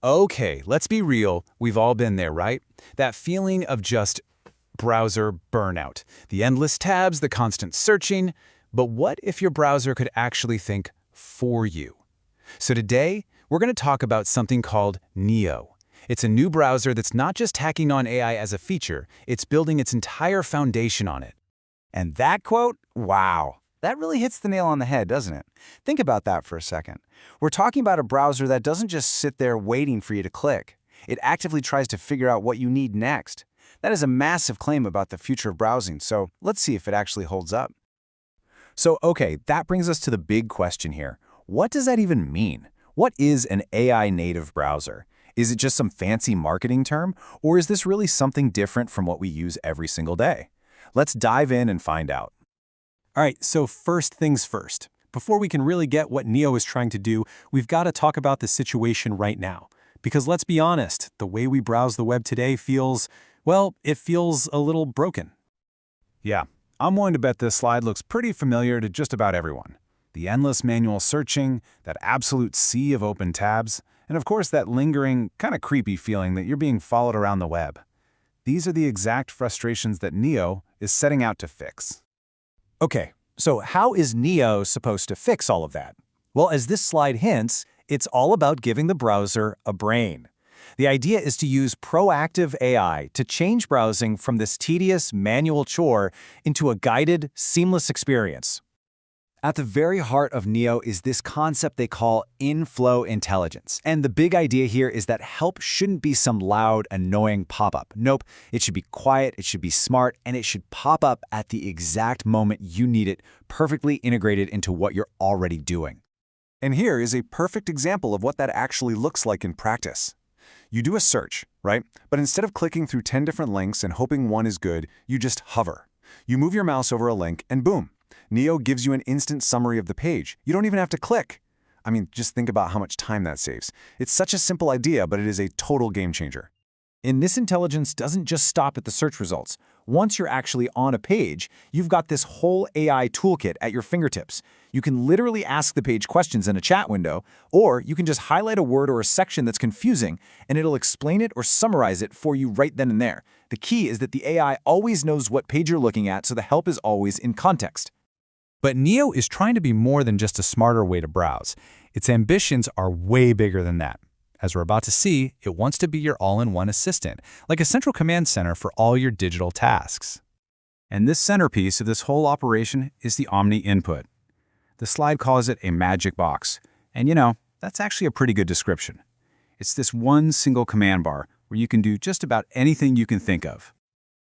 Okay, let's be real. We've all been there, right? That feeling of just browser burnout. The endless tabs, the constant searching. But what if your browser could actually think for you? So today, we're going to talk about something called Neo. It's a new browser that's not just tacking on AI as a feature, it's building its entire foundation on it. And that quote, wow, that really hits the nail on the head, doesn't it? Think about that for a second. We're talking about a browser that doesn't just sit there waiting for you to click. It actively tries to figure out what you need next. That is a massive claim about the future of browsing, so let's see if it actually holds up. Okay, that brings us to the big question here. What does that even mean? What is an AI native browser? Is it just some fancy marketing term, or is this really something different from what we use every single day? Let's dive in and find out. All right, so first things first. Before we can really get what Neo is trying to do, we've got to talk about the situation right now. Because let's be honest, the way we browse the web today feels, well, it feels a little broken. Yeah, I'm willing to bet this slide looks pretty familiar to just about everyone. The endless manual searching, that absolute sea of open tabs, and of course that lingering, kind of creepy feeling that you're being followed around the web. These are the exact frustrations that Neo is setting out to fix. Okay, so how is Neo supposed to fix all of that? Well, as this slide hints, it's all about giving the browser a brain. The idea is to use proactive AI to change browsing from this tedious manual chore into a guided, seamless experience. At the very heart of Neo is this concept they call in-flow intelligence. And the big idea here is that help shouldn't be some loud, annoying pop-up. Nope, it should be quiet, it should be smart, and it should pop up at the exact moment you need it, perfectly integrated into what you're already doing. And here is a perfect example of what that actually looks like in practice. You do a search, right? But instead of clicking through 10 different links and hoping one is good, you just hover. You move your mouse over a link and boom, Neo gives you an instant summary of the page. You don't even have to click. I mean, just think about how much time that saves. It's such a simple idea, but it is a total game changer. And this intelligence doesn't just stop at the search results. Once you're actually on a page, you've got this whole AI toolkit at your fingertips. You can literally ask the page questions in a chat window, or you can just highlight a word or a section that's confusing, and it'll explain it or summarize it for you right then and there. The key is that the AI always knows what page you're looking at, so the help is always in context. But Neo is trying to be more than just a smarter way to browse. Its ambitions are way bigger than that. As we're about to see, it wants to be your all-in-one assistant, like a central command center for all your digital tasks. And this centerpiece of this whole operation is the Omni input. The slide calls it a magic box, and that's actually a pretty good description. It's this one single command bar where you can do just about anything you can think of.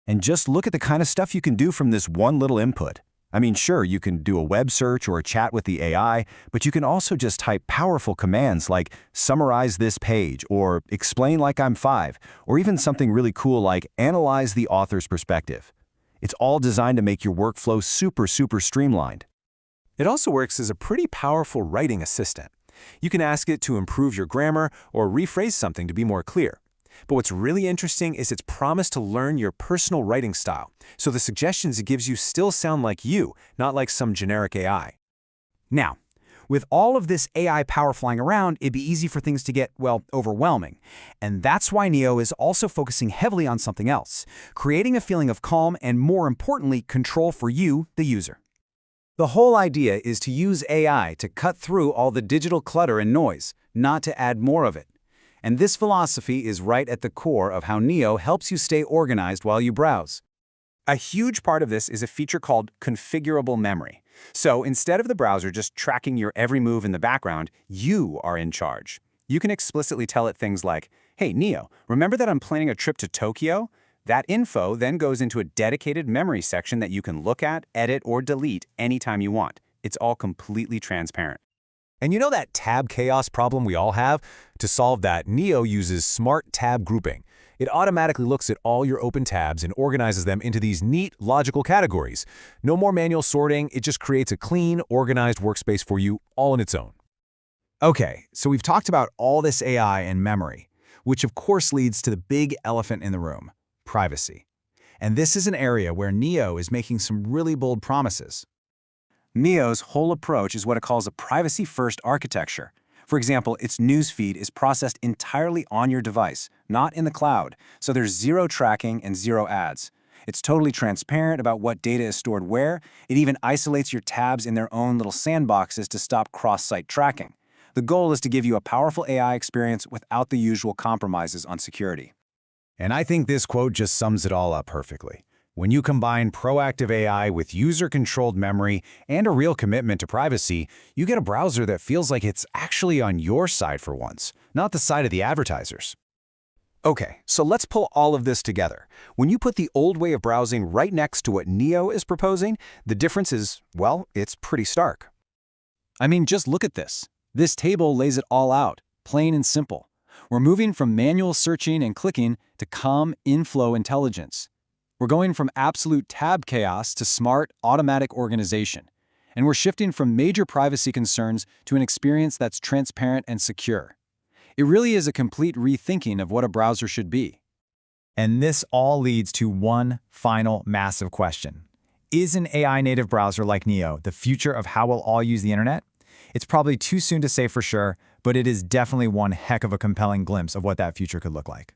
And just look at the kind of stuff you can do from this one little input. I mean, sure, you can do a web search or a chat with the AI, but you can also just type powerful commands like summarize this page or explain like I'm 5, or even something really cool like analyze the author's perspective. It's all designed to make your workflow super streamlined. It also works as a pretty powerful writing assistant. You can ask it to improve your grammar or rephrase something to be more clear. But what's really interesting is its promise to learn your personal writing style, so the suggestions it gives you still sound like you, not like some generic AI. Now, with all of this AI power flying around, it'd be easy for things to get, well, overwhelming. And that's why Neo is also focusing heavily on something else, creating a feeling of calm and, more importantly, control for you, the user. The whole idea is to use AI to cut through all the digital clutter and noise, not to add more of it. And this philosophy is right at the core of how Neo helps you stay organized while you browse. A huge part of this is a feature called configurable memory. So instead of the browser just tracking your every move in the background, you are in charge. You can explicitly tell it things like, hey, Neo, remember that I'm planning a trip to Tokyo? That info then goes into a dedicated memory section that you can look at, edit, or delete anytime you want. It's all completely transparent. And you know that tab chaos problem we all have? To solve that, Neo uses smart tab grouping. It automatically looks at all your open tabs and organizes them into these neat, logical categories. No more manual sorting, it just creates a clean, organized workspace for you all on its own. Okay, so we've talked about all this AI and memory, which of course leads to the big elephant in the room, privacy. And this is an area where Neo is making some really bold promises. Neo's whole approach is what it calls a privacy-first architecture. For example, its newsfeed is processed entirely on your device, not in the cloud, so there's zero tracking and zero ads. It's totally transparent about what data is stored where. It even isolates your tabs in their own little sandboxes to stop cross-site tracking. The goal is to give you a powerful AI experience without the usual compromises on security. And I think this quote just sums it all up perfectly. When you combine proactive AI with user-controlled memory and a real commitment to privacy, you get a browser that feels like it's actually on your side for once, not the side of the advertisers. Okay, so let's pull all of this together. When you put the old way of browsing right next to what Neo is proposing, the difference is, well, it's pretty stark. I mean, just look at this. This table lays it all out, plain and simple. We're moving from manual searching and clicking to calm, in-flow intelligence. We're going from absolute tab chaos to smart, automatic organization. And we're shifting from major privacy concerns to an experience that's transparent and secure. It really is a complete rethinking of what a browser should be. And this all leads to one final massive question. Is an AI-native browser like Neo the future of how we'll all use the internet? It's probably too soon to say for sure, but it is definitely one heck of a compelling glimpse of what that future could look like.